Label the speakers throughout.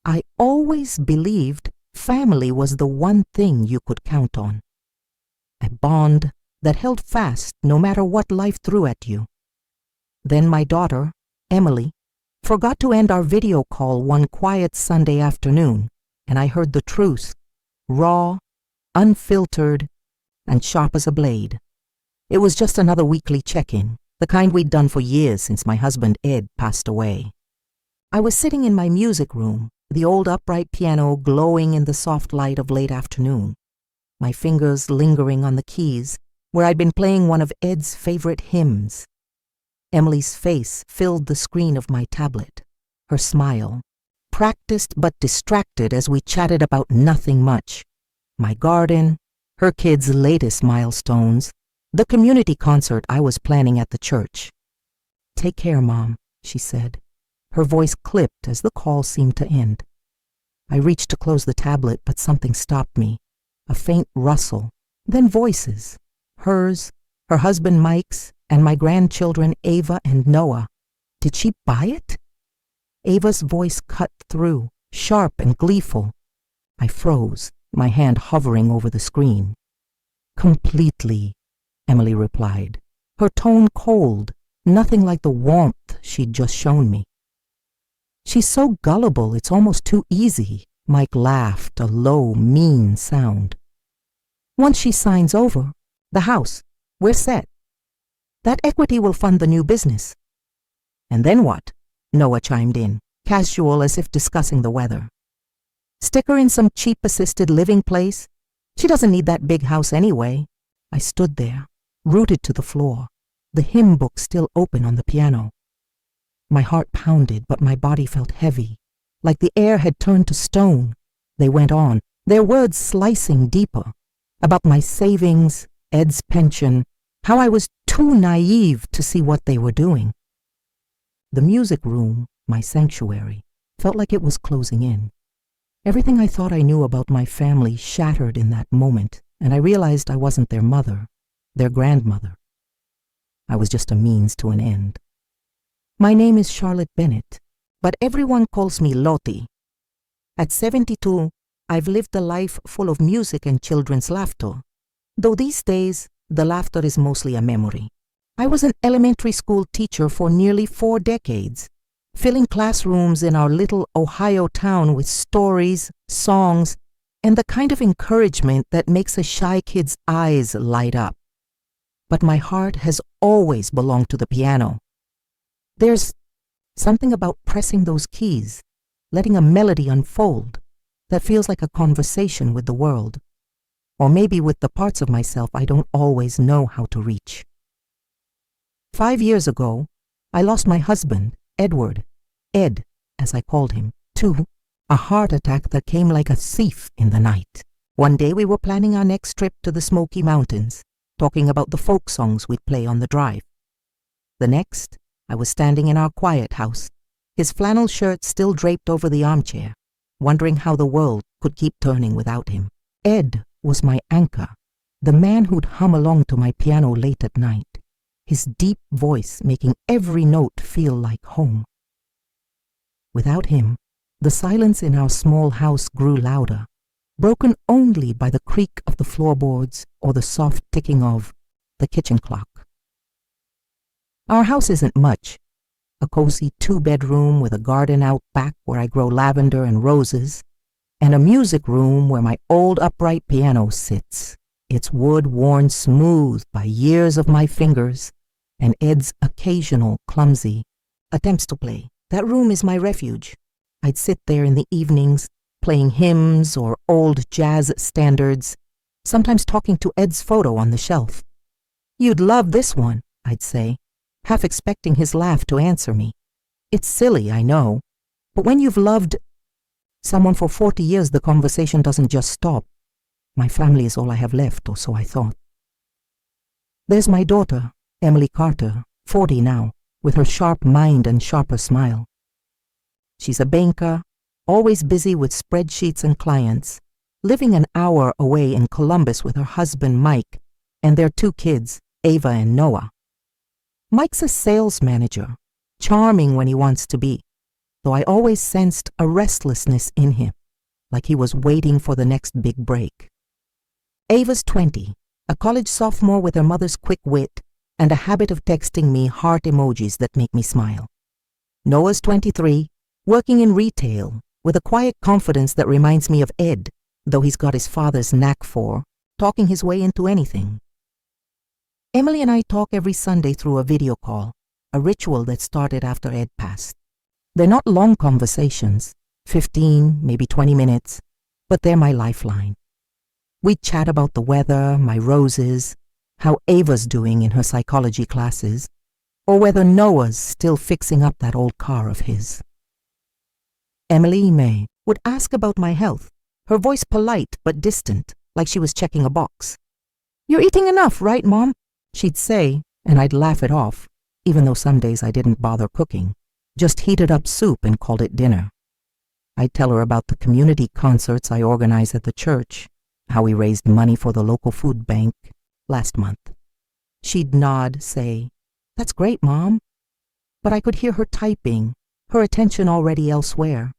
Speaker 1: I always believed family was the one thing you could count on. A bond that held fast no matter what life threw at you. Then my daughter, Emily, forgot to end our video call one quiet Sunday afternoon, and I heard the truth, raw, unfiltered, and sharp as a blade. It was just another weekly check-in, the kind we'd done for years since my husband Ed passed away. I was sitting in my music room, the old upright piano glowing in the soft light of late afternoon, my fingers lingering on the keys where I'd been playing one of Ed's favorite hymns. Emily's face filled the screen of my tablet, her smile, practiced but distracted as we chatted about nothing much. My garden, her kids' latest milestones, the community concert I was planning at the church. "Take care, Mom," she said. Her voice clipped as the call seemed to end. I reached to close the tablet, but something stopped me. A faint rustle, then voices. Hers, her husband Mike's, and my grandchildren Ava and Noah. Did she buy it? Ava's voice cut through, sharp and gleeful. I froze, my hand hovering over the screen. "Completely," Emily replied, her tone cold, nothing like the warmth she'd just shown me. "She's so gullible, it's almost too easy," Mike laughed, a low, mean sound. "Once she signs over, the house, we're set. That equity will fund the new business." "And then what?" Noah chimed in, casual as if discussing the weather. "Stick her in some cheap assisted living place. She doesn't need that big house anyway." I stood there, rooted to the floor, the hymn book still open on the piano. My heart pounded, but my body felt heavy, like the air had turned to stone. They went on, their words slicing deeper, about my savings, Ed's pension, how I was too naive to see what they were doing. The music room, my sanctuary, felt like it was closing in. Everything I thought I knew about my family shattered in that moment, and I realized I wasn't their mother, their grandmother. I was just a means to an end. My name is Charlotte Bennett, but everyone calls me Lottie. At 72, I've lived a life full of music and children's laughter, though these days the laughter is mostly a memory. I was an elementary school teacher for nearly 4 decades, filling classrooms in our little Ohio town with stories, songs, and the kind of encouragement that makes a shy kid's eyes light up. But my heart has always belonged to the piano. There's something about pressing those keys, letting a melody unfold, that feels like a conversation with the world, or maybe with the parts of myself I don't always know how to reach. 5 years ago, I lost my husband, Edward, Ed, as I called him, to a heart attack that came like a thief in the night. One day we were planning our next trip to the Smoky Mountains, talking about the folk songs we'd play on the drive. The next, I was standing in our quiet house, his flannel shirt still draped over the armchair, wondering how the world could keep turning without him. Ed was my anchor, the man who'd hum along to my piano late at night, his deep voice making every note feel like home. Without him, the silence in our small house grew louder, broken only by the creak of the floorboards or the soft ticking of the kitchen clock. Our house isn't much, a cozy 2-bedroom with a garden out back where I grow lavender and roses, and a music room where my old upright piano sits, its wood worn smooth by years of my fingers and Ed's occasional clumsy attempts to play. That room is my refuge. I'd sit there in the evenings, playing hymns or old jazz standards, sometimes talking to Ed's photo on the shelf. "You'd love this one," I'd say, half expecting his laugh to answer me. It's silly, I know, but when you've loved someone for 40 years, the conversation doesn't just stop. My family is all I have left, or so I thought. There's my daughter, Emily Carter, 40 now, with her sharp mind and sharper smile. She's a banker, always busy with spreadsheets and clients, living an hour away in Columbus with her husband Mike and their 2 kids, Ava and Noah. Mike's a sales manager, charming when he wants to be, though I always sensed a restlessness in him, like he was waiting for the next big break. Ava's 20, a college sophomore with her mother's quick wit and a habit of texting me heart emojis that make me smile. Noah's 23, working in retail, with a quiet confidence that reminds me of Ed, though he's got his father's knack for talking his way into anything. Emily and I talk every Sunday through a video call, a ritual that started after Ed passed. They're not long conversations, 15, maybe 20 minutes, but they're my lifeline. We chat about the weather, my roses, how Ava's doing in her psychology classes, or whether Noah's still fixing up that old car of his. Emily May would ask about my health, her voice polite but distant, like she was checking a box. "You're eating enough, right, Mom?" she'd say, and I'd laugh it off, even though some days I didn't bother cooking, just heated up soup and called it dinner. I'd tell her about the community concerts I organized at the church, how we raised money for the local food bank last month. She'd nod, say, "That's great, Mom." But I could hear her typing, her attention already elsewhere.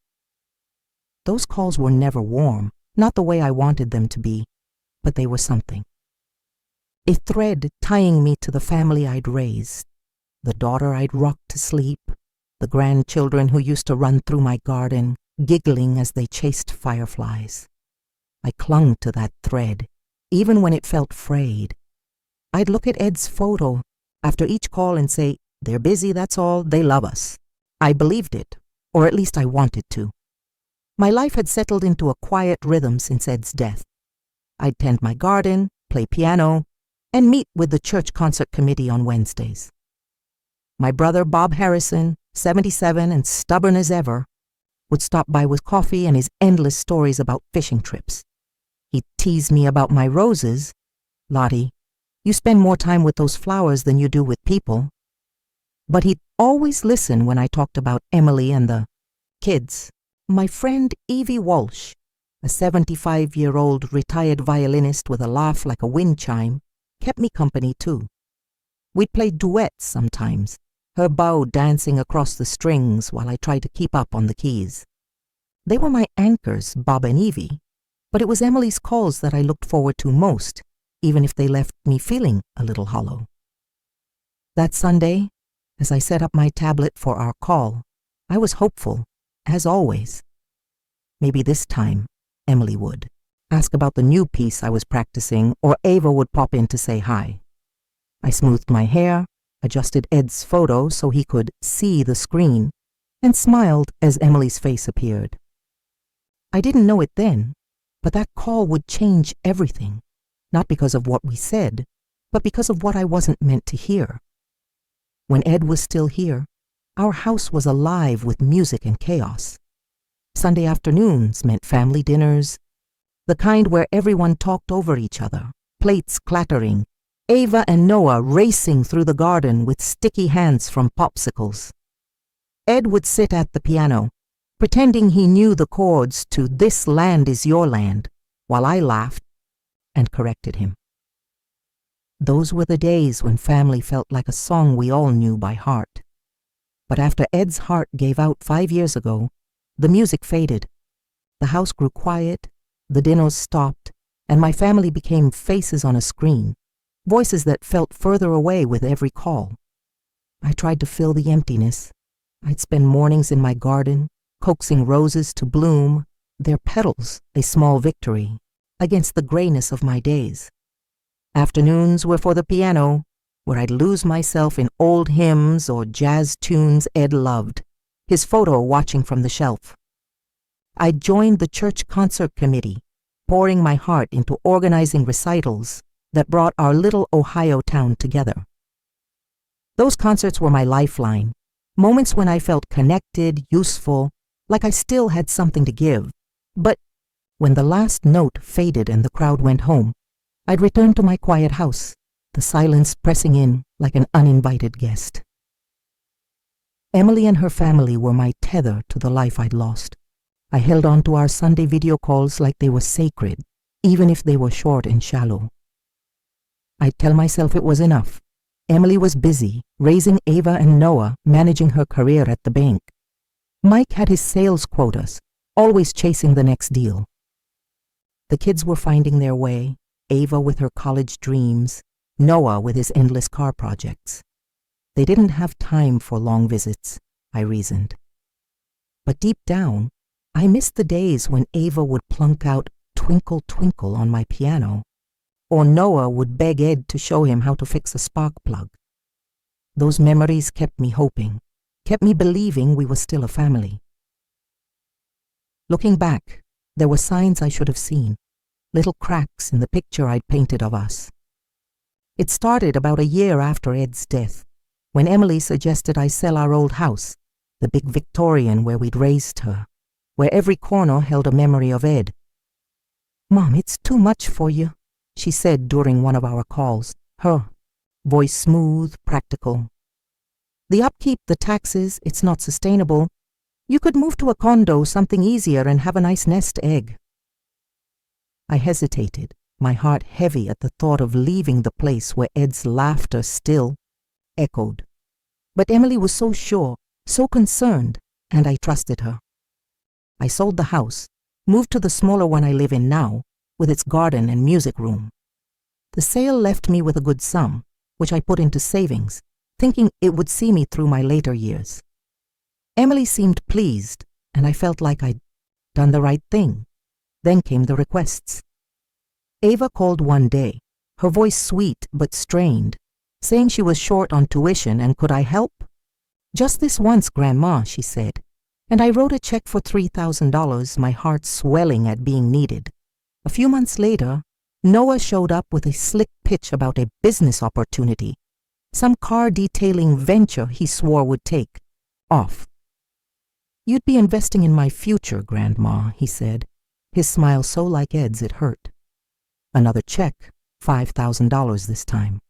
Speaker 1: Those calls were never warm, not the way I wanted them to be, but they were something. A thread tying me to the family I'd raised, the daughter I'd rocked to sleep, the grandchildren who used to run through my garden, giggling as they chased fireflies. I clung to that thread, even when it felt frayed. I'd look at Ed's photo after each call and say, "They're busy, that's all, they love us." I believed it, or at least I wanted to. My life had settled into a quiet rhythm since Ed's death. I'd tend my garden, play piano, and meet with the church concert committee on Wednesdays. My brother Bob Harrison, 77 and stubborn as ever, would stop by with coffee and his endless stories about fishing trips. He'd tease me about my roses. "Lottie, you spend more time with those flowers than you do with people." But he'd always listen when I talked about Emily and the kids. My friend Evie Walsh, a 75-year-old retired violinist with a laugh like a wind chime, kept me company too. We'd play duets sometimes, her bow dancing across the strings while I tried to keep up on the keys. They were my anchors, Bob and Evie, but it was Emily's calls that I looked forward to most, even if they left me feeling a little hollow. That Sunday, as I set up my tablet for our call, I was hopeful, as always. Maybe this time, Emily would ask about the new piece I was practicing, or Ava would pop in to say hi. I smoothed my hair, adjusted Ed's photo so he could see the screen, and smiled as Emily's face appeared. I didn't know it then, but that call would change everything, not because of what we said, but because of what I wasn't meant to hear. When Ed was still here, our house was alive with music and chaos. Sunday afternoons meant family dinners, the kind where everyone talked over each other, plates clattering, Ava and Noah racing through the garden with sticky hands from popsicles. Ed would sit at the piano, pretending he knew the chords to "This Land Is Your Land," while I laughed and corrected him. Those were the days when family felt like a song we all knew by heart. But after Ed's heart gave out 5 years ago, the music faded. The house grew quiet, the dinners stopped, and my family became faces on a screen, voices that felt further away with every call. I tried to fill the emptiness. I'd spend mornings in my garden, coaxing roses to bloom, their petals a small victory, against the grayness of my days. Afternoons were for the piano, where I'd lose myself in old hymns or jazz tunes Ed loved, his photo watching from the shelf. I joined the church concert committee, pouring my heart into organizing recitals that brought our little Ohio town together. Those concerts were my lifeline, moments when I felt connected, useful, like I still had something to give. But when the last note faded and the crowd went home, I'd return to my quiet house, the silence pressing in like an uninvited guest. Emily and her family were my tether to the life I'd lost. I held on to our Sunday video calls like they were sacred, even if they were short and shallow. I'd tell myself it was enough. Emily was busy, raising Ava and Noah, managing her career at the bank. Mike had his sales quotas, always chasing the next deal. The kids were finding their way, Ava with her college dreams, Noah with his endless car projects. They didn't have time for long visits, I reasoned. But deep down, I missed the days when Ava would plunk out Twinkle Twinkle on my piano, or Noah would beg Ed to show him how to fix a spark plug. Those memories kept me hoping, kept me believing we were still a family. Looking back, there were signs I should have seen, little cracks in the picture I'd painted of us. It started about a year after Ed's death, when Emily suggested I sell our old house, the big Victorian where we'd raised her, where every corner held a memory of Ed. "Mom, it's too much for you," she said during one of our calls, her voice smooth, practical. "The upkeep, the taxes, it's not sustainable. You could move to a condo, something easier, and have a nice nest egg." I hesitated, my heart heavy at the thought of leaving the place where Ed's laughter still echoed. But Emily was so sure, so concerned, and I trusted her. I sold the house, moved to the smaller one I live in now, with its garden and music room. The sale left me with a good sum, which I put into savings, thinking it would see me through my later years. Emily seemed pleased, and I felt like I'd done the right thing. Then came the requests. Ava called one day, her voice sweet but strained, saying she was short on tuition and could I help? "Just this once, Grandma," she said, and I wrote a check for $3,000, my heart swelling at being needed. A few months later, Noah showed up with a slick pitch about a business opportunity, some car detailing venture he swore would take off. "You'd be investing in my future, Grandma," he said, his smile so like Ed's it hurt. Another check, $5,000 this time.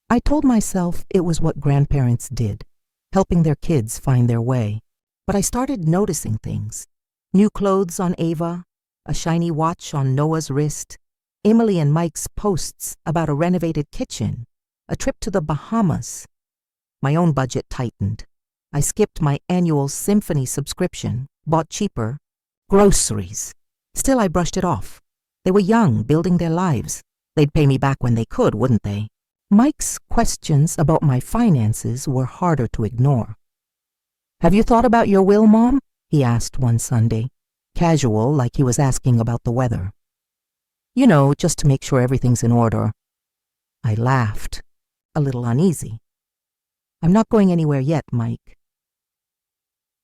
Speaker 1: I told myself it was what grandparents did, helping their kids find their way. But I started noticing things. New clothes on Ava, a shiny watch on Noah's wrist, Emily and Mike's posts about a renovated kitchen, a trip to the Bahamas. My own budget tightened. I skipped my annual symphony subscription, bought cheaper, groceries. Still, I brushed it off. They were young, building their lives. They'd pay me back when they could, wouldn't they? Mike's questions about my finances were harder to ignore. "Have you thought about your will, Mom?" he asked one Sunday, casual, like he was asking about the weather. "You know, just to make sure everything's in order." I laughed, a little uneasy. "I'm not going anywhere yet, Mike."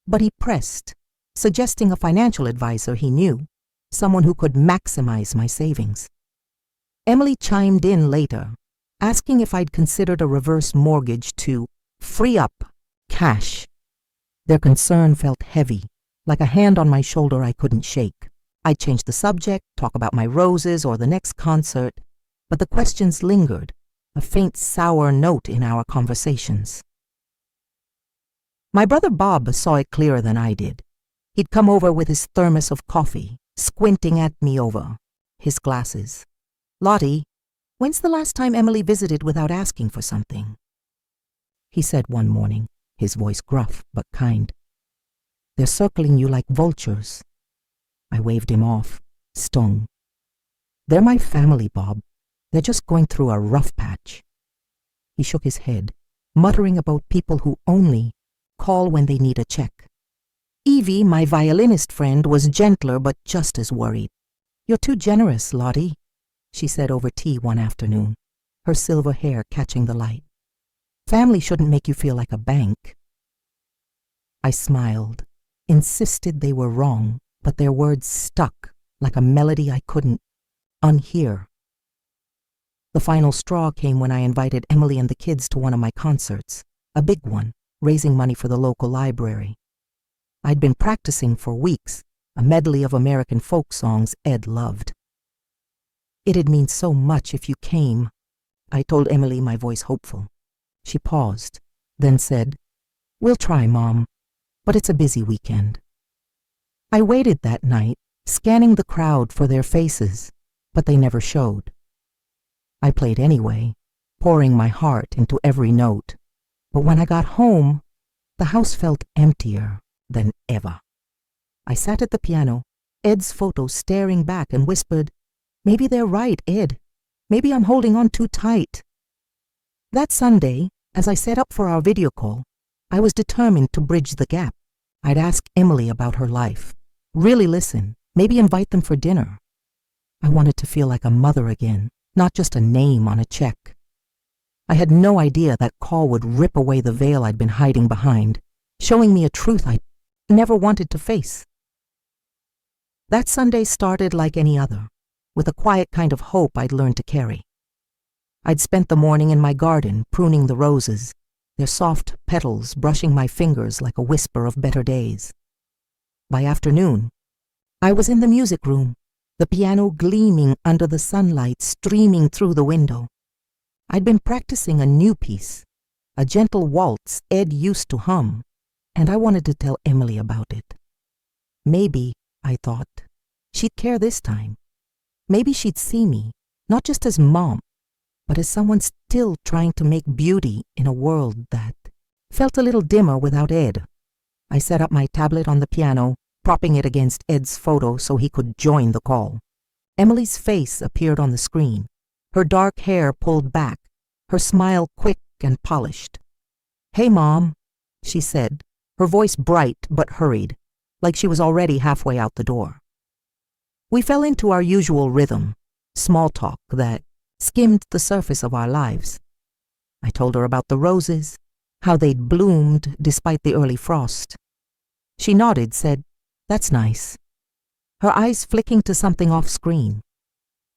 Speaker 1: But he pressed, suggesting a financial advisor he knew, someone who could maximize my savings. Emily chimed in later, asking if I'd considered a reverse mortgage to free up cash. Their concern felt heavy, like a hand on my shoulder I couldn't shake. I'd change the subject, talk about my roses or the next concert, but the questions lingered, a faint sour note in our conversations. My brother Bob saw it clearer than I did. He'd come over with his thermos of coffee, squinting at me over his glasses. "Lottie, when's the last time Emily visited without asking for something?" he said one morning, his voice gruff but kind. "They're circling you like vultures." I waved him off, stung. "They're my family, Bob. They're just going through a rough patch." He shook his head, muttering about people who only call when they need a check. Evie, my violinist friend, was gentler but just as worried. "You're too generous, Lottie," she said over tea one afternoon, her silver hair catching the light. "Family shouldn't make you feel like a bank." I smiled, insisted they were wrong, but their words stuck like a melody I couldn't unhear. The final straw came when I invited Emily and the kids to one of my concerts, a big one, raising money for the local library. I'd been practicing for weeks, a medley of American folk songs Ed loved. "It'd mean so much if you came," I told Emily, my voice hopeful. She paused, then said, "We'll try, Mom, but it's a busy weekend." I waited that night, scanning the crowd for their faces, but they never showed. I played anyway, pouring my heart into every note. But when I got home, the house felt emptier, than ever. I sat at the piano, Ed's photo staring back, and whispered, "Maybe they're right, Ed. Maybe I'm holding on too tight." That Sunday, as I set up for our video call, I was determined to bridge the gap. I'd ask Emily about her life, really listen, maybe invite them for dinner. I wanted to feel like a mother again, not just a name on a check. I had no idea that call would rip away the veil I'd been hiding behind, showing me a truth I never wanted to face. That Sunday started like any other, with a quiet kind of hope I'd learned to carry. I'd spent the morning in my garden pruning the roses, their soft petals brushing my fingers like a whisper of better days. By afternoon, I was in the music room, the piano gleaming under the sunlight streaming through the window. I'd been practicing a new piece, a gentle waltz Ed used to hum, and I wanted to tell Emily about it. Maybe, I thought, she'd care this time. Maybe she'd see me, not just as Mom, but as someone still trying to make beauty in a world that felt a little dimmer without Ed. I set up my tablet on the piano, propping it against Ed's photo so he could join the call. Emily's face appeared on the screen, her dark hair pulled back, her smile quick and polished. "Hey, Mom," she said, her voice bright but hurried, like she was already halfway out the door. We fell into our usual rhythm, small talk that skimmed the surface of our lives. I told her about the roses, how they'd bloomed despite the early frost. She nodded, said, "That's nice," her eyes flicking to something off-screen.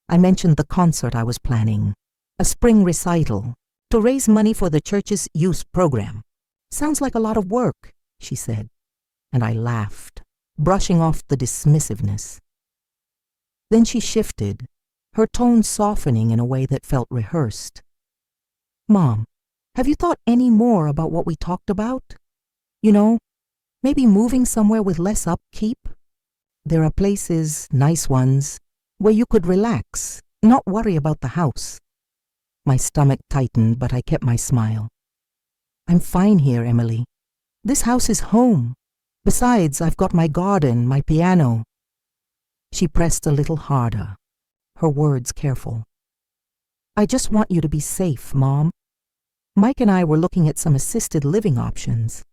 Speaker 1: I mentioned the concert I was planning, a spring recital, to raise money for the church's youth program. "Sounds like a lot of work," she said, and I laughed, brushing off the dismissiveness. Then she shifted, her tone softening in a way that felt rehearsed. "Mom, have you thought any more about what we talked about? You know, maybe moving somewhere with less upkeep? There are places, nice ones, where you could relax, not worry about the house." My stomach tightened, but I kept my smile. "I'm fine here, Emily. This house is home. Besides, I've got my garden, my piano." She pressed a little harder, her words careful. "I just want you to be safe, Mom. Mike and I were looking at some assisted living options.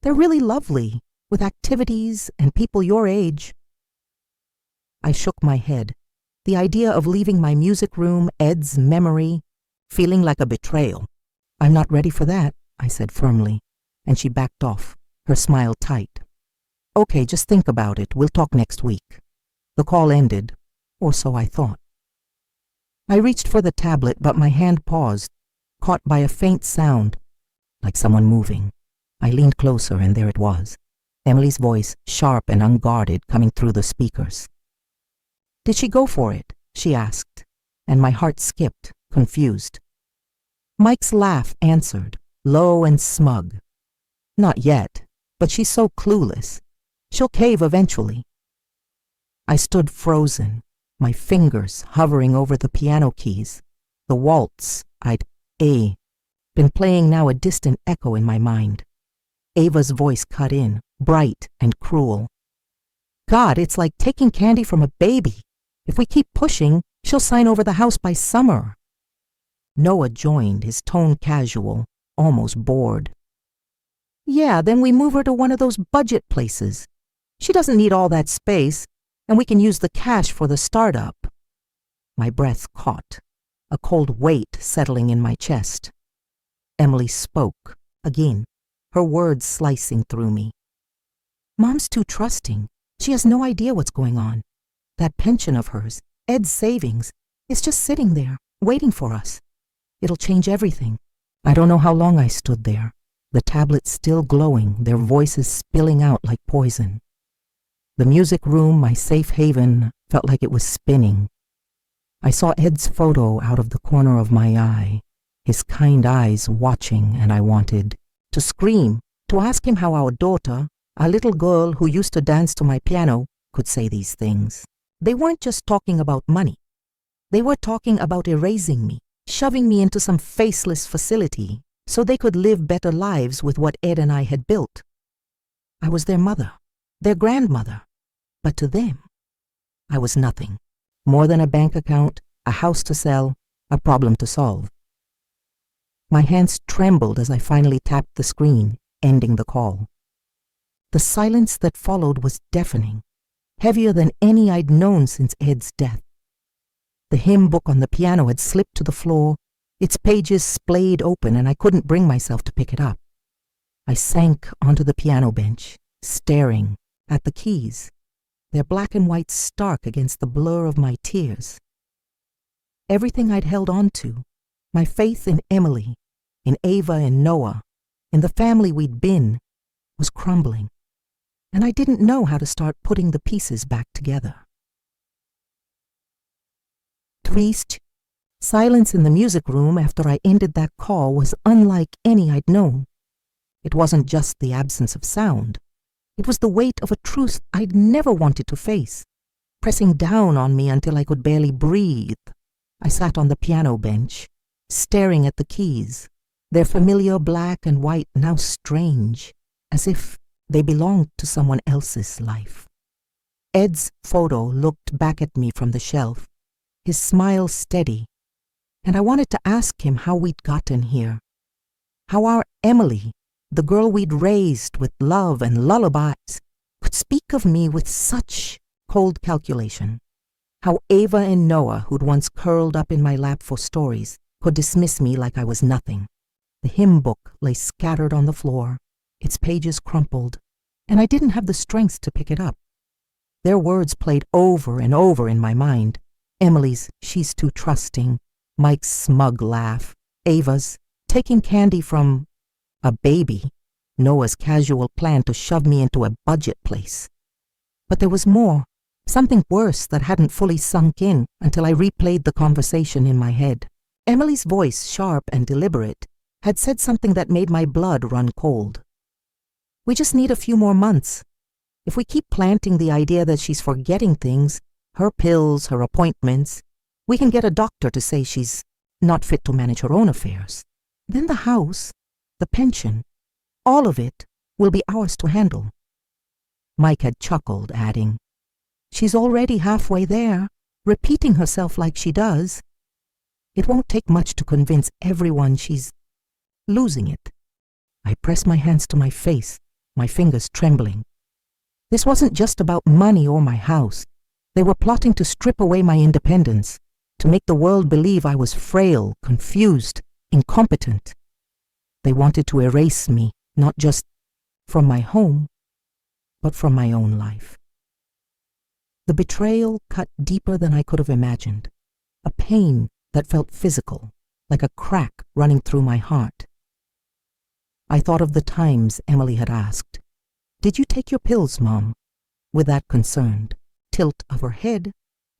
Speaker 1: They're really lovely, with activities and people your age." I shook my head. The idea of leaving my music room, Ed's memory, feeling like a betrayal. "I'm not ready for that," I said firmly, and she backed off, her smile tight. "Okay, just think about it. We'll talk next week." The call ended, or so I thought. I reached for the tablet, but my hand paused, caught by a faint sound, like someone moving. I leaned closer, and there it was, Emily's voice, sharp and unguarded, coming through the speakers. "Did she go for it?" she asked, and my heart skipped, confused. Mike's laugh answered, low and smug. "Not yet, but she's so clueless. She'll cave eventually." I stood frozen, my fingers hovering over the piano keys, the waltz I'd been playing now a distant echo in my mind. Ava's voice cut in, bright and cruel. "God, it's like taking candy from a baby. If we keep pushing, she'll sign over the house by summer." Noah joined, his tone casual, almost bored. "Yeah, then we move her to one of those budget places. She doesn't need all that space, and we can use the cash for the startup." My breath caught, a cold weight settling in my chest. Emily spoke, again, her words slicing through me. "Mom's too trusting. She has no idea what's going on. That pension of hers, Ed's savings, is just sitting there, waiting for us. It'll change everything." I don't know how long I stood there, the tablets still glowing, their voices spilling out like poison. The music room, my safe haven, felt like it was spinning. I saw Ed's photo out of the corner of my eye, his kind eyes watching, and I wanted to scream, to ask him how our daughter, a little girl who used to dance to my piano, could say these things. They weren't just talking about money. They were talking about erasing me, shoving me into some faceless facility so they could live better lives with what Ed and I had built. I was their mother, their grandmother, but to them, I was nothing, more than a bank account, a house to sell, a problem to solve. My hands trembled as I finally tapped the screen, ending the call. The silence that followed was deafening, heavier than any I'd known since Ed's death. The hymn book on the piano had slipped to the floor, its pages splayed open, and I couldn't bring myself to pick it up. I sank onto the piano bench, staring at the keys, their black and white stark against the blur of my tears. Everything I'd held on to, my faith in Emily, in Ava and Noah, in the family we'd been, was crumbling, and I didn't know how to start putting the pieces back together. Triste, silence in the music room after I ended that call was unlike any I'd known. It wasn't just the absence of sound. It was the weight of a truth I'd never wanted to face, pressing down on me until I could barely breathe. I sat on the piano bench, staring at the keys, their familiar black and white now strange, as if they belonged to someone else's life. Ed's photo looked back at me from the shelf, his smile steady, and I wanted to ask him how we'd gotten here, how our Emily, the girl we'd raised with love and lullabies, could speak of me with such cold calculation, how Ava and Noah, who'd once curled up in my lap for stories, could dismiss me like I was nothing. The hymn book lay scattered on the floor, its pages crumpled, and I didn't have the strength to pick it up. Their words played over and over in my mind. Emily's "she's too trusting," Mike's smug laugh, Ava's taking candy from a baby, Noah's casual plan to shove me into a budget place. But there was more, something worse that hadn't fully sunk in until I replayed the conversation in my head. Emily's voice, sharp and deliberate, had said something that made my blood run cold. We just need a few more months. If we keep planting the idea that she's forgetting things, her pills, her appointments, we can get a doctor to say she's not fit to manage her own affairs. Then the house, the pension, all of it will be ours to handle. Mike had chuckled, adding, "She's already halfway there, repeating herself like she does. It won't take much to convince everyone she's losing it." I pressed my hands to my face, my fingers trembling. This wasn't just about money or my house. They were plotting to strip away my independence, to make the world believe I was frail, confused, incompetent. They wanted to erase me, not just from my home, but from my own life. The betrayal cut deeper than I could have imagined, a pain that felt physical, like a crack running through my heart. I thought of the times Emily had asked, "Did you take your pills, Mom?" with that concerned tilt of her head,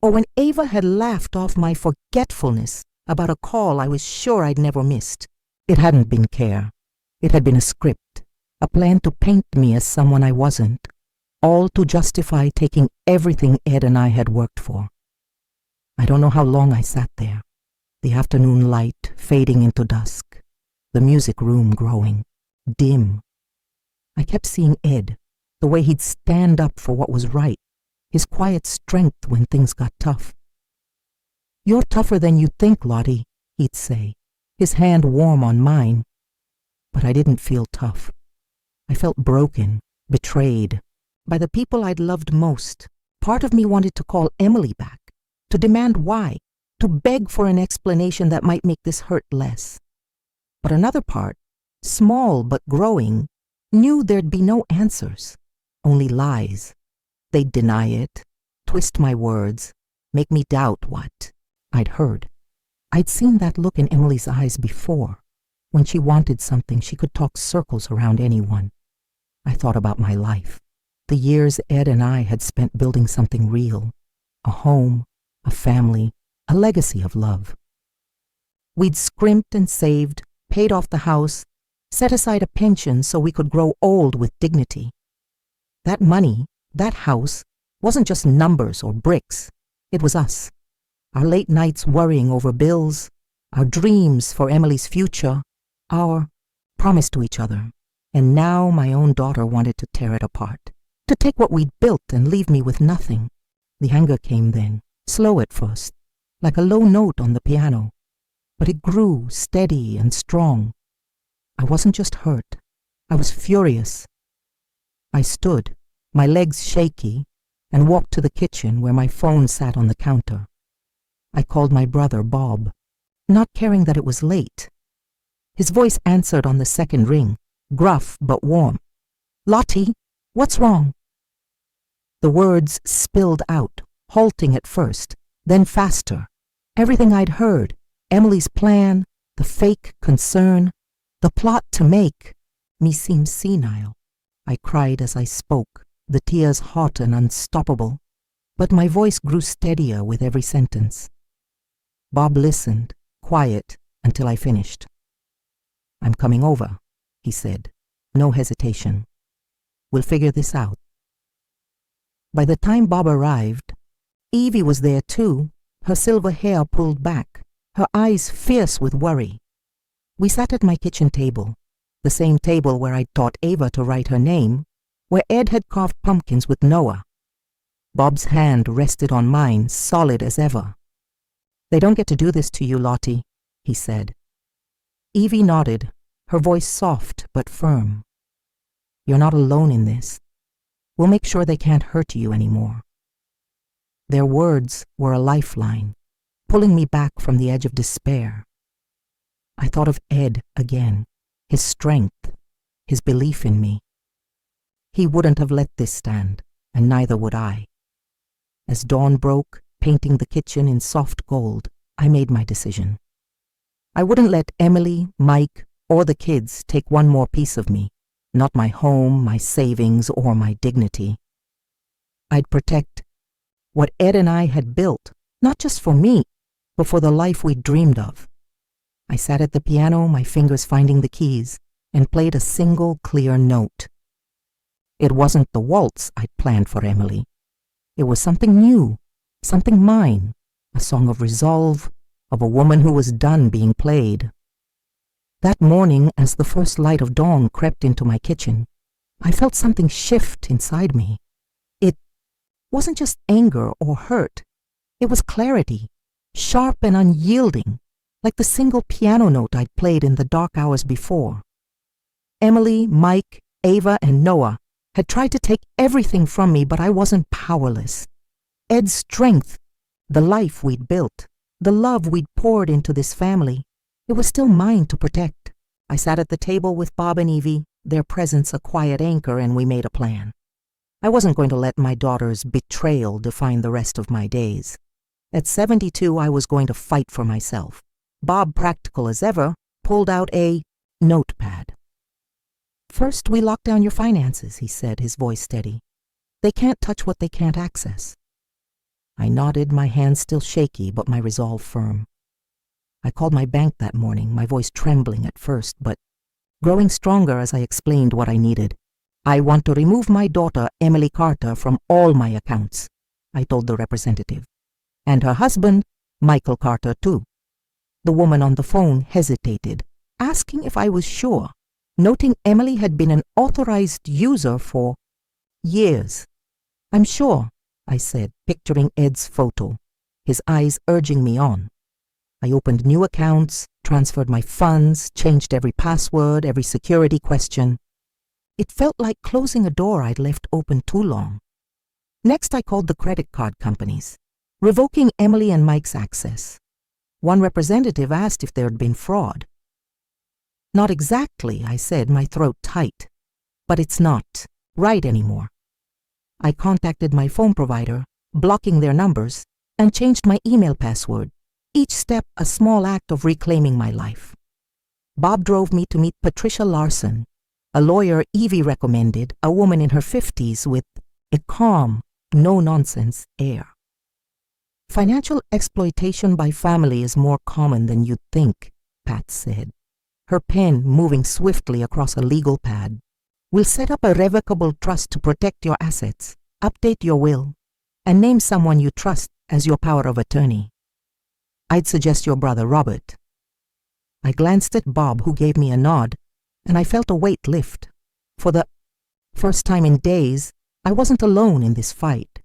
Speaker 1: or when Ava had laughed off my forgetfulness about a call I was sure I'd never missed. It hadn't been care. It had been a script, a plan to paint me as someone I wasn't, all to justify taking everything Ed and I had worked for. I don't know how long I sat there, the afternoon light fading into dusk, the music room growing dim. I kept seeing Ed, the way he'd stand up for what was right, his quiet strength when things got tough. "You're tougher than you think, Lottie," he'd say, his hand warm on mine. But I didn't feel tough. I felt broken, betrayed, by the people I'd loved most. Part of me wanted to call Emily back, to demand why, to beg for an explanation that might make this hurt less. But another part, small but growing, knew there'd be no answers, only lies. They'd deny it, twist my words, make me doubt what I'd heard. I'd seen that look in Emily's eyes before. When she wanted something, she could talk circles around anyone. I thought about my life, the years Ed and I had spent building something real, a home, a family, a legacy of love. We'd scrimped and saved, paid off the house, set aside a pension so we could grow old with dignity. That money, that house, wasn't just numbers or bricks. It was us. Our late nights worrying over bills, our dreams for Emily's future, our promise to each other And now my own daughter wanted to tear it apart, to take what we'd built and leave me with nothing. The anger came then, slow at first, like a low note on the piano, but it grew steady and strong. I wasn't just hurt, I was furious. I stood, my legs shaky, and walked to the kitchen where my phone sat on the counter. I called my brother, Bob, not caring that it was late. His voice answered on the second ring, gruff but warm. "Lottie, what's wrong?" The words spilled out, halting at first, then faster. Everything I'd heard, Emily's plan, the fake concern, the plot to make me seem senile. I cried as I spoke, the tears hot and unstoppable, but my voice grew steadier with every sentence. Bob listened, quiet, until I finished. "I'm coming over," he said, no hesitation. "We'll figure this out." By the time Bob arrived, Evie was there too, her silver hair pulled back, her eyes fierce with worry. We sat at my kitchen table, the same table where I'd taught Ava to write her name, where Ed had carved pumpkins with Noah. Bob's hand rested on mine, solid as ever. "They don't get to do this to you, Lottie," he said. Evie nodded, her voice soft but firm. "You're not alone in this. We'll make sure they can't hurt you anymore." Their words were a lifeline, pulling me back from the edge of despair. I thought of Ed again, his strength, his belief in me. He wouldn't have let this stand, and neither would I. As dawn broke, painting the kitchen in soft gold, I made my decision. I wouldn't let Emily, Mike, or the kids take one more piece of me, not my home, my savings, or my dignity. I'd protect what Ed and I had built, not just for me, but for the life we dreamed of. I sat at the piano, my fingers finding the keys, and played a single clear note. It wasn't the waltz I'd planned for Emily. It was something new, something mine, a song of resolve, of a woman who was done being played. That morning, as the first light of dawn crept into my kitchen, I felt something shift inside me. It wasn't just anger or hurt. It was clarity, sharp and unyielding, like the single piano note I'd played in the dark hours before. Emily, Mike, Ava, and Noah had tried to take everything from me, but I wasn't powerless. Ed's strength, the life we'd built, the love we'd poured into this family, it was still mine to protect. I sat at the table with Bob and Evie, their presence a quiet anchor, and we made a plan. I wasn't going to let my daughter's betrayal define the rest of my days. At 72, I was going to fight for myself. Bob, practical as ever, pulled out a notepad. "First, we lock down your finances," he said, his voice steady. "They can't touch what they can't access." I nodded, my hands still shaky, but my resolve firm. I called my bank that morning, my voice trembling at first, but growing stronger as I explained what I needed. "I want to remove my daughter, Emily Carter, from all my accounts," I told the representative. "And her husband, Michael Carter, too." The woman on the phone hesitated, asking if I was sure, noting Emily had been an authorized user for years. "I'm sure," I said, picturing Ed's photo, his eyes urging me on. I opened new accounts, transferred my funds, changed every password, every security question. It felt like closing a door I'd left open too long. Next, I called the credit card companies, revoking Emily and Mike's access. One representative asked if there had been fraud. "Not exactly," I said, my throat tight. "But it's not right anymore." I contacted my phone provider, blocking their numbers, and changed my email password, each step a small act of reclaiming my life. Bob drove me to meet Patricia Larson, a lawyer Evie recommended, a woman in her 50s with a calm, no-nonsense air. "Financial exploitation by family is more common than you'd think," Pat said, her pen moving swiftly across a legal pad. "We'll set up a revocable trust to protect your assets, update your will, and name someone you trust as your power of attorney. I'd suggest your brother Robert." I glanced at Bob, who gave me a nod, and I felt a weight lift. For the first time in days, I wasn't alone in this fight.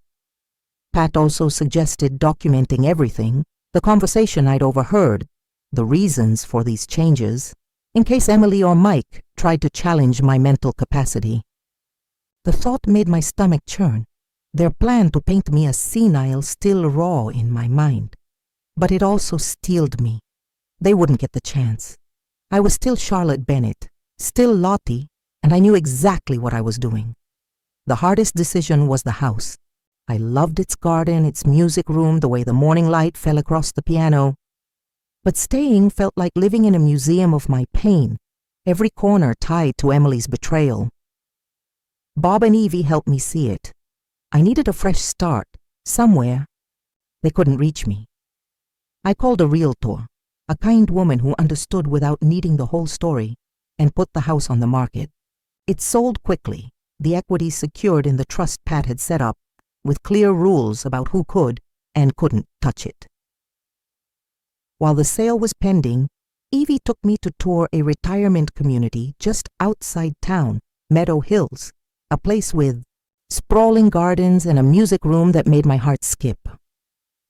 Speaker 1: Pat also suggested documenting everything, the conversation I'd overheard, the reasons for these changes, in case Emily or Mike tried to challenge my mental capacity. The thought made my stomach churn. Their plan to paint me as senile still raw in my mind. But it also steeled me. They wouldn't get the chance. I was still Charlotte Bennett, still Lottie, and I knew exactly what I was doing. The hardest decision was the house. I loved its garden, its music room, the way the morning light fell across the piano. But staying felt like living in a museum of my pain, every corner tied to Emily's betrayal. Bob and Evie helped me see it. I needed a fresh start, somewhere. They couldn't reach me. I called a realtor, a kind woman who understood without needing the whole story, and put the house on the market. It sold quickly, the equity secured in the trust Pat had set up, with clear rules about who could and couldn't touch it. While the sale was pending, Evie took me to tour a retirement community just outside town, Meadow Hills, a place with sprawling gardens and a music room that made my heart skip.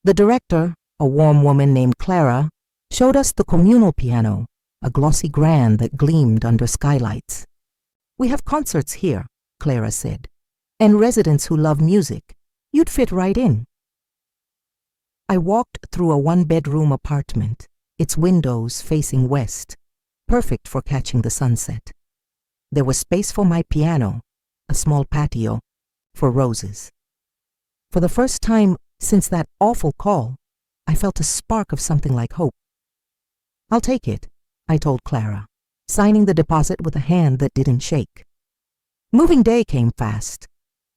Speaker 1: The director, a warm woman named Clara, showed us the communal piano, a glossy grand that gleamed under skylights. "We have concerts here," Clara said, "and residents who love music. You'd fit right in." I walked through a one-bedroom apartment, its windows facing west, perfect for catching the sunset. There was space for my piano, a small patio, for roses. For the first time since that awful call, I felt a spark of something like hope. "I'll take it," I told Clara, signing the deposit with a hand that didn't shake. Moving day came fast.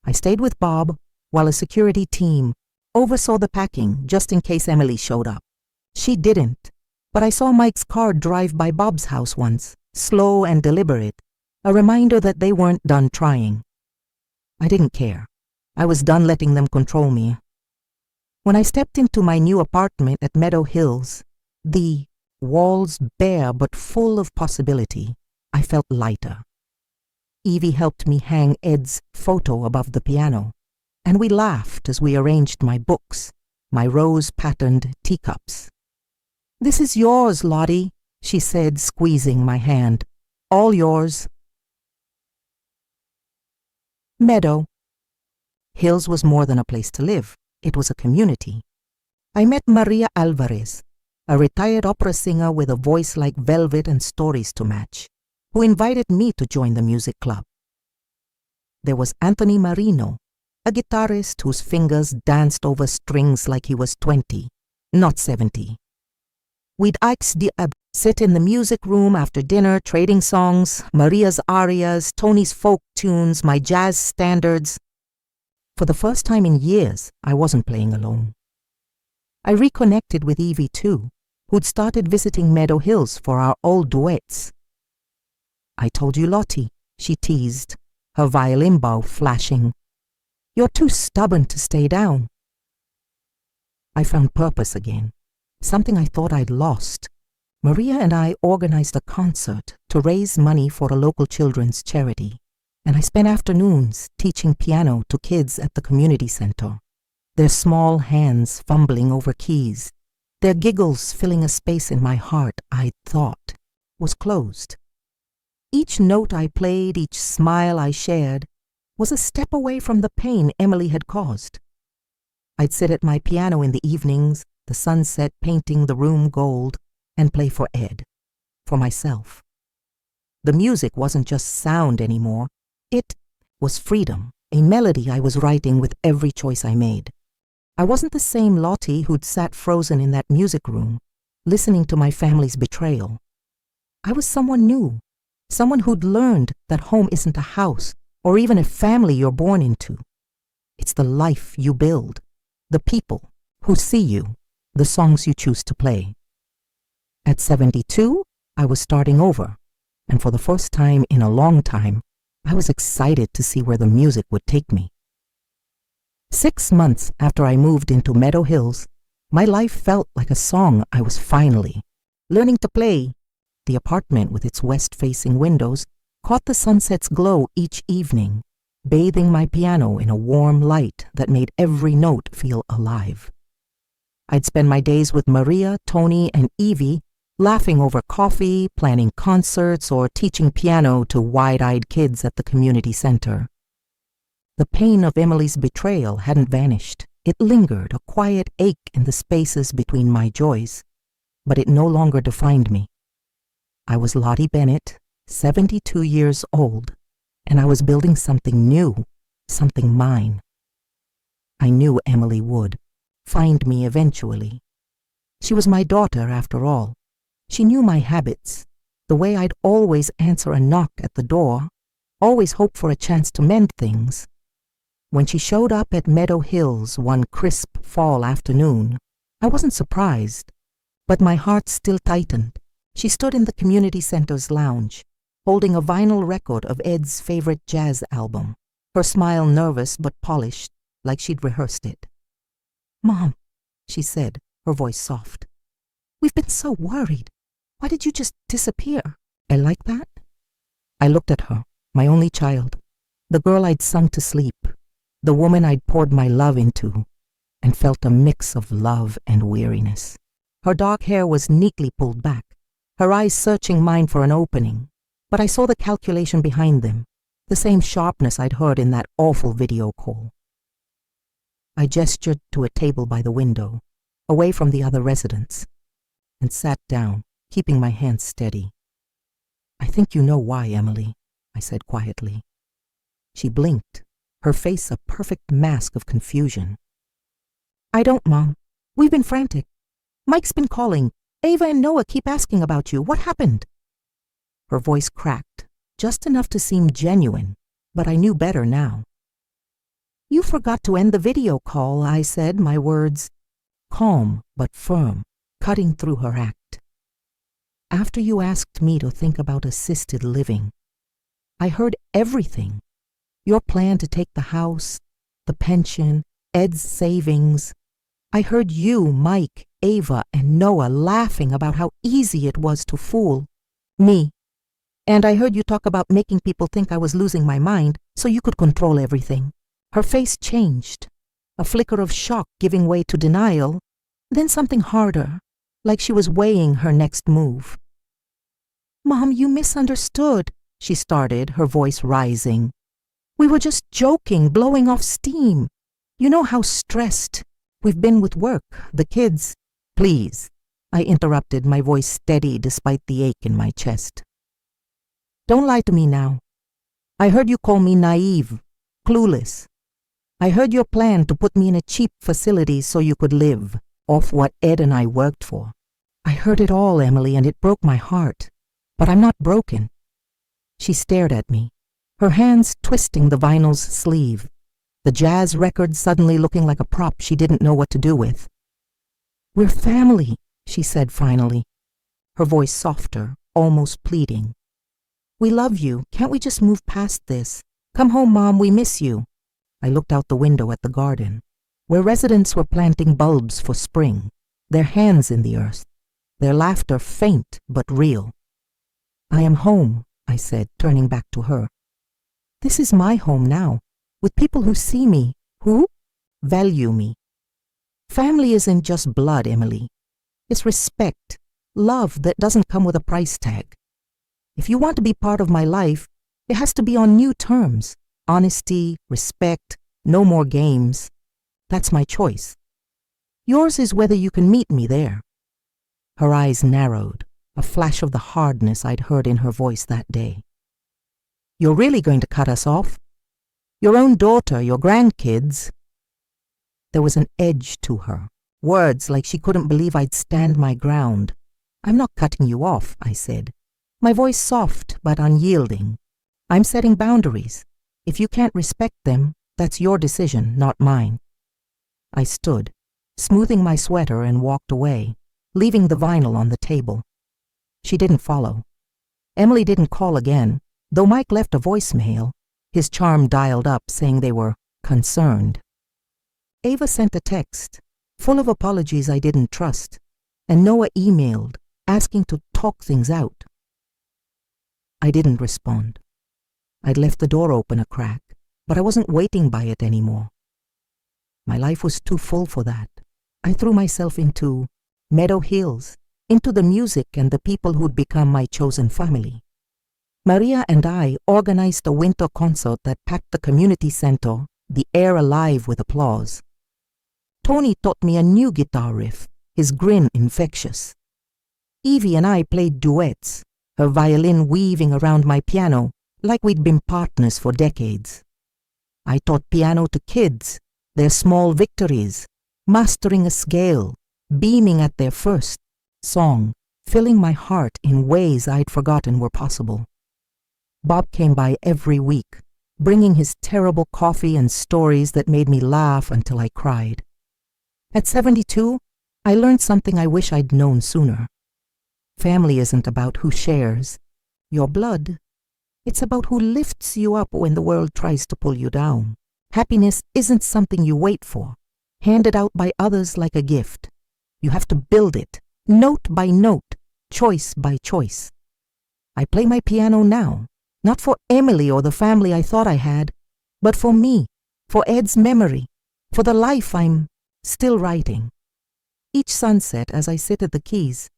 Speaker 1: I stayed with Bob while a security team oversaw the packing just in case Emily showed up. She didn't, but I saw Mike's car drive by Bob's house once, slow and deliberate, a reminder that they weren't done trying. I didn't care. I was done letting them control me. When I stepped into my new apartment at Meadow Hills, the walls bare but full of possibility, I felt lighter. Evie helped me hang Ed's photo above the piano, and we laughed as we arranged my books, my rose-patterned teacups. "This is yours, Lottie," she said, squeezing my hand. "All yours." Meadow. Hills was more than a place to live. It was a community. I met Maria Alvarez, a retired opera singer with a voice like velvet and stories to match, who invited me to join the music club. There was Anthony Marino, a guitarist whose fingers danced over strings like he was 20, not 70. We'd sit in the music room after dinner, trading songs, Maria's arias, Tony's folk tunes, my jazz standards. For the first time in years, I wasn't playing alone. I reconnected with Evie too, who'd started visiting Meadow Hills for our old duets. "I told you, Lottie," she teased, her violin bow flashing. "You're too stubborn to stay down." I found purpose again, something I thought I'd lost. Maria and I organized a concert to raise money for a local children's charity, and I spent afternoons teaching piano to kids at the community center, their small hands fumbling over keys, their giggles filling a space in my heart I'd thought was closed. Each note I played, each smile I shared, was a step away from the pain Emily had caused. I'd sit at my piano in the evenings, the sunset painting the room gold, and play for Ed, for myself. The music wasn't just sound anymore. It was freedom, a melody I was writing with every choice I made. I wasn't the same Lottie who'd sat frozen in that music room, listening to my family's betrayal. I was someone new, someone who'd learned that home isn't a house or even a family you're born into. It's the life you build, the people who see you, the songs you choose to play. At 72, I was starting over, and for the first time in a long time, I was excited to see where the music would take me. 6 months after I moved into Meadow Hills, my life felt like a song I was finally learning to play. The apartment with its west-facing windows caught the sunset's glow each evening, bathing my piano in a warm light that made every note feel alive. I'd spend my days with Maria, Tony, and Evie, laughing over coffee, planning concerts, or teaching piano to wide-eyed kids at the community center. The pain of Emily's betrayal hadn't vanished. It lingered, a quiet ache in the spaces between my joys, but it no longer defined me. I was Lottie Bennett, 72 years old, and I was building something new, something mine. I knew Emily would find me eventually. She was my daughter, after all. She knew my habits, the way I'd always answer a knock at the door, always hope for a chance to mend things. When she showed up at Meadow Hills one crisp fall afternoon, I wasn't surprised, but my heart still tightened. She stood in the community center's lounge, holding a vinyl record of Ed's favorite jazz album, her smile nervous but polished, like she'd rehearsed it. "Mom," she said, her voice soft. "We've been so worried. Why did you just disappear?" I like that. I looked at her, my only child, the girl I'd sung to sleep, the woman I'd poured my love into, and felt a mix of love and weariness. Her dark hair was neatly pulled back, her eyes searching mine for an opening, but I saw the calculation behind them, the same sharpness I'd heard in that awful video call. I gestured to a table by the window, away from the other residents, and sat down, keeping my hands steady. "I think you know why, Emily," I said quietly. She blinked, her face a perfect mask of confusion. "I don't, Mom. We've been frantic. Mike's been calling. Ava and Noah keep asking about you. What happened?" Her voice cracked, just enough to seem genuine, but I knew better now. "You forgot to end the video call," I said, my words calm but firm, cutting through her act. "After you asked me to think about assisted living, I heard everything. Your plan to take the house, the pension, Ed's savings. I heard you, Mike, Ava, and Noah laughing about how easy it was to fool me. And I heard you talk about making people think I was losing my mind so you could control everything." Her face changed, a flicker of shock giving way to denial, then something harder, like she was weighing her next move. "Mom, you misunderstood," she started, her voice rising. "We were just joking, blowing off steam. You know how stressed we've been with work, the kids." "Please," I interrupted, my voice steady despite the ache in my chest. "Don't lie to me now. I heard you call me naive, clueless. I heard your plan to put me in a cheap facility so you could live off what Ed and I worked for. I heard it all, Emily, and it broke my heart. But I'm not broken." She stared at me, her hands twisting the vinyl's sleeve, the jazz record suddenly looking like a prop she didn't know what to do with. "We're family," she said finally, her voice softer, almost pleading. "We love you. Can't we just move past this? Come home, Mom, we miss you." I looked out the window at the garden, where residents were planting bulbs for spring, their hands in the earth, their laughter faint but real. "I am home," I said, turning back to her. "This is my home now, with people who see me, who value me. Family isn't just blood, Emily. It's respect, love that doesn't come with a price tag. If you want to be part of my life, it has to be on new terms. Honesty, respect, no more games. That's my choice. Yours is whether you can meet me there." Her eyes narrowed, a flash of the hardness I'd heard in her voice that day. "You're really going to cut us off? Your own daughter, your grandkids?" There was an edge to her, words like she couldn't believe I'd stand my ground. "I'm not cutting you off," I said, my voice soft but unyielding. "I'm setting boundaries. If you can't respect them, that's your decision, not mine." I stood, smoothing my sweater, and walked away, leaving the vinyl on the table. She didn't follow. Emily didn't call again, though Mike left a voicemail, his charm dialed up saying they were concerned. Ava sent a text, full of apologies I didn't trust, and Noah emailed, asking to talk things out. I didn't respond. I'd left the door open a crack, but I wasn't waiting by it anymore. My life was too full for that. I threw myself into Meadow Hills, into the music and the people who'd become my chosen family. Maria and I organized a winter concert that packed the community center, the air alive with applause. Tony taught me a new guitar riff, his grin infectious. Evie and I played duets, her violin weaving around my piano like we'd been partners for decades. I taught piano to kids, their small victories, mastering a scale, beaming at their first song, filling my heart in ways I'd forgotten were possible. Bob came by every week, bringing his terrible coffee and stories that made me laugh until I cried. At 72, I learned something I wish I'd known sooner. Family isn't about who shares your blood. It's about who lifts you up when the world tries to pull you down. Happiness isn't something you wait for, handed out by others like a gift. You have to build it, note by note, choice by choice. I play my piano now, not for Emily or the family I thought I had, but for me, for Ed's memory, for the life I'm still writing. Each sunset, as I sit at the keys,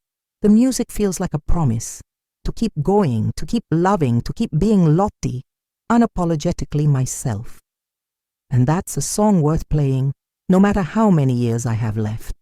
Speaker 1: the music feels like a promise to keep going, to keep loving, to keep being Lottie, unapologetically myself. And that's a song worth playing, no matter how many years I have left.